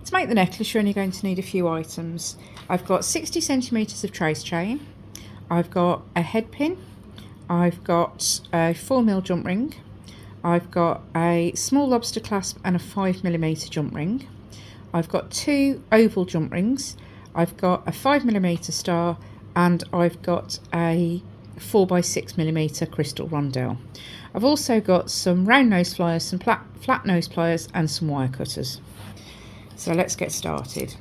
To make the necklace, you're only going to need a few items. I've got 60 centimetres of trace chain, I've got a head pin, I've got a 4mm jump ring, I've got a small lobster clasp and a 5mm jump ring, I've got 2 oval jump rings, I've got a 5mm star, and I've got a 4x6mm crystal rondelle. I've also got some round nose pliers, some flat nose pliers, and some wire cutters. So let's get started.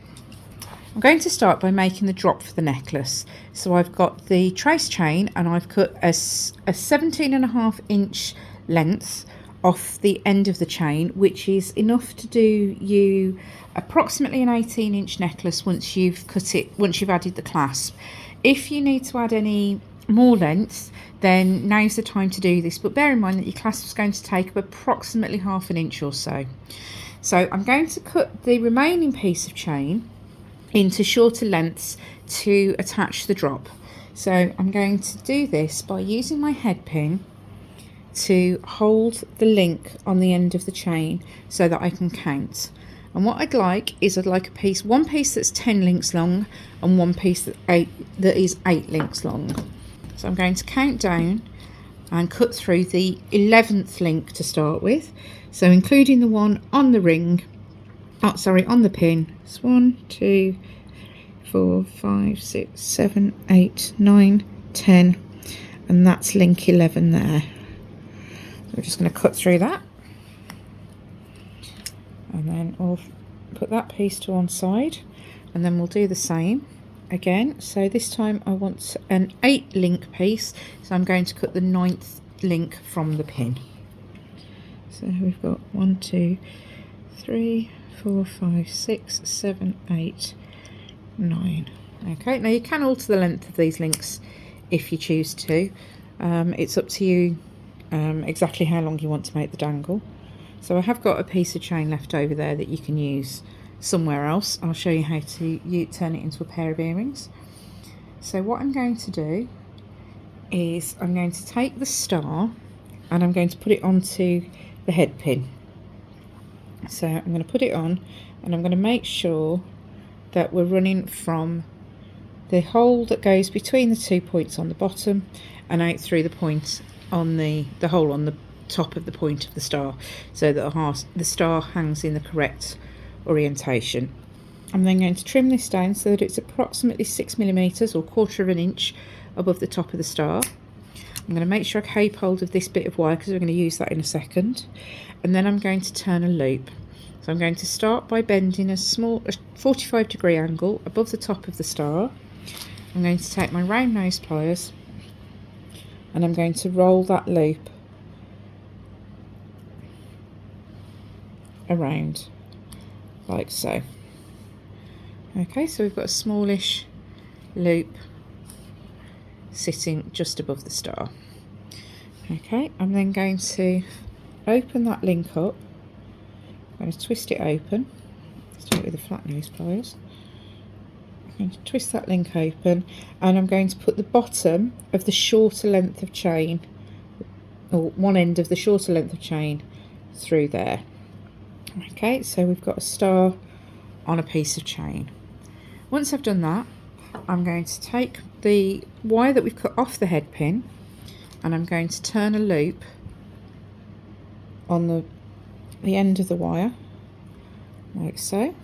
I'm going to start by making the drop for the necklace. So I've got the trace chain and I've cut a 17.5 inch length off the end of the chain, which is enough to do you approximately an 18-inch necklace once you've cut it, once you've added the clasp. If you need to add any more length, then now's the time to do this, but bear in mind that your clasp is going to take up approximately ½ an inch or so. So I'm going to cut the remaining piece of chain into shorter lengths to attach the drop. So I'm going to do this by using my head pin to hold the link on the end of the chain so that I can count. And what I'd like is one piece that's 10 links long and one piece that is 8 links long. So I'm going to count down and cut through the 11th link to start with. So including the one on the ring, on the pin. It's 1, 2, 4, 5, 6, 7, 8, 9, 10, and that's link 11 there. So we're just going to cut through that, and then we'll put that piece to one side, and then we'll do the same again. So this time I want an 8 link piece, so I'm going to cut the 9th link from the pin. So we've got 1, 2, 3, 4, 5, 6, 7, 8, 9. Okay, now you can alter the length of these links if you choose to. It's up to you exactly how long you want to make the dangle. So I have got a piece of chain left over there that you can use somewhere else. I'll show you how to turn it into a pair of earrings. So what I'm going to do is I'm going to take the star and I'm going to put it onto the head pin. So I'm going to put it on, and I'm going to make sure that we're running from the hole that goes between the 2 points on the bottom and out through the point on the hole on the top of the point of the star, so that the star hangs in the correct orientation. I'm then going to trim this down so that it's approximately 6mm or 1/4 of an inch above the top of the star. I'm going to make sure I keep hold of this bit of wire because we're going to use that in a second, and then I'm going to turn a loop. So I'm going to start by bending a 45-degree angle above the top of the star. I'm going to take my round nose pliers and I'm going to roll that loop around like so. Okay, so we've got a smallish loop sitting just above the star. Okay, I'm then going to open that link up. I'm going to twist it open. Let's do it with the flat nose pliers. I'm going to twist that link open, and I'm going to put the bottom of the shorter length of chain, or one end of the shorter length of chain, through there. Okay, so we've got a star on a piece of chain. Once I've done that, I'm going to take the wire that we've cut off the head pin and I'm going to turn a loop on the end of the wire like so,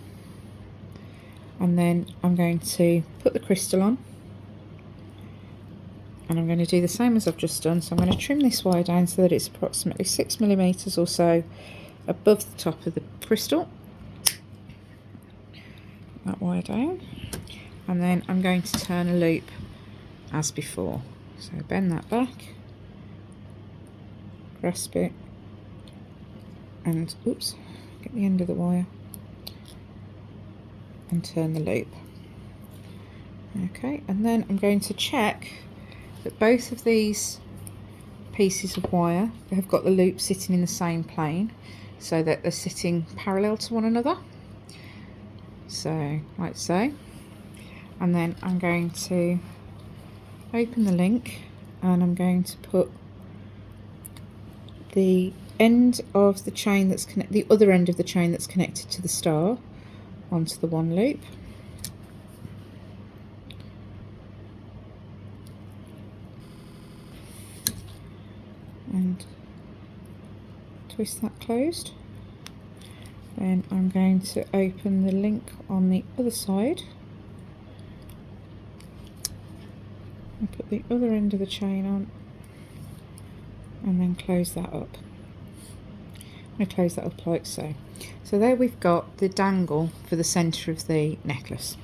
and then I'm going to put the crystal on, and I'm going to do the same as I've just done. So I'm going to trim this wire down so that it's approximately 6mm or so above the top of the crystal. That wire down, and then I'm going to turn a loop as before. So bend that back, grasp it, and oops, get the end of the wire and turn the loop. Okay, and then I'm going to check that both of these pieces of wire have got the loop sitting in the same plane, so that they're sitting parallel to one another. So like so, and then I'm going to open the link and I'm going to put the end of the chain the other end of the chain that's connected to the star onto the one loop. And twist that closed. Then I'm going to open the link on the other side and put the other end of the chain on, and then close that up. I'm going to close that up like so. So there we've got the dangle for the centre of the necklace.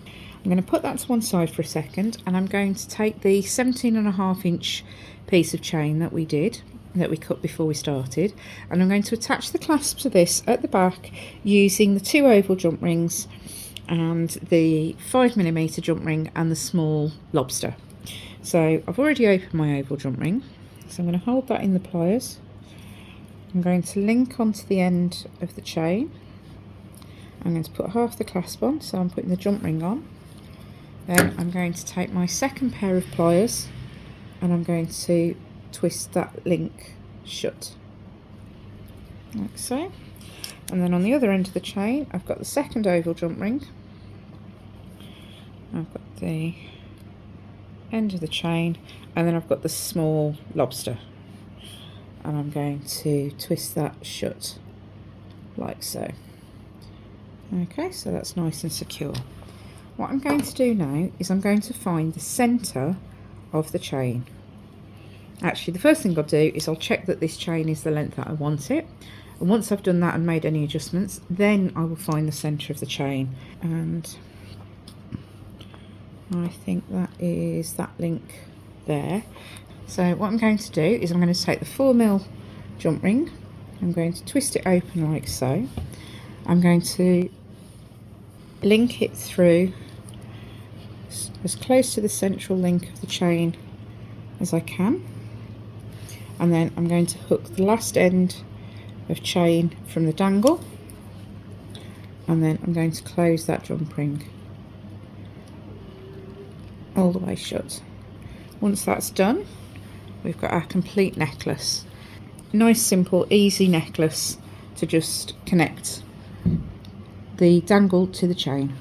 I'm going to put that to one side for a second, and I'm going to take the 17.5-inch piece of chain that we cut before we started, and I'm going to attach the clasp to this at the back using the 2 oval jump rings and the 5mm jump ring and the small lobster. So I've already opened my oval jump ring, so I'm going to hold that in the pliers. I'm going to link onto the end of the chain. I'm going to put half the clasp on, so I'm putting the jump ring on. Then I'm going to take my second pair of pliers and I'm going to twist that link shut, like so. And then on the other end of the chain, I've got the second oval jump ring. I've got the end of the chain, and then I've got the small lobster. And I'm going to twist that shut, like so. Okay, so that's nice and secure. What I'm going to do now is I'm going to find the centre of the chain. Actually, the first thing I'll do is I'll check that this chain is the length that I want it. And once I've done that and made any adjustments, then I will find the centre of the chain. And I think that is that link there. So what I'm going to do is I'm going to take the 4mm jump ring. I'm going to twist it open like so. I'm going to link it through as close to the central link of the chain as I can, and then I'm going to hook the last end of chain from the dangle, and then I'm going to close that jump ring all the way shut. Once that's done, we've got our complete necklace. Nice, simple, easy necklace to just connect the dangle to the chain.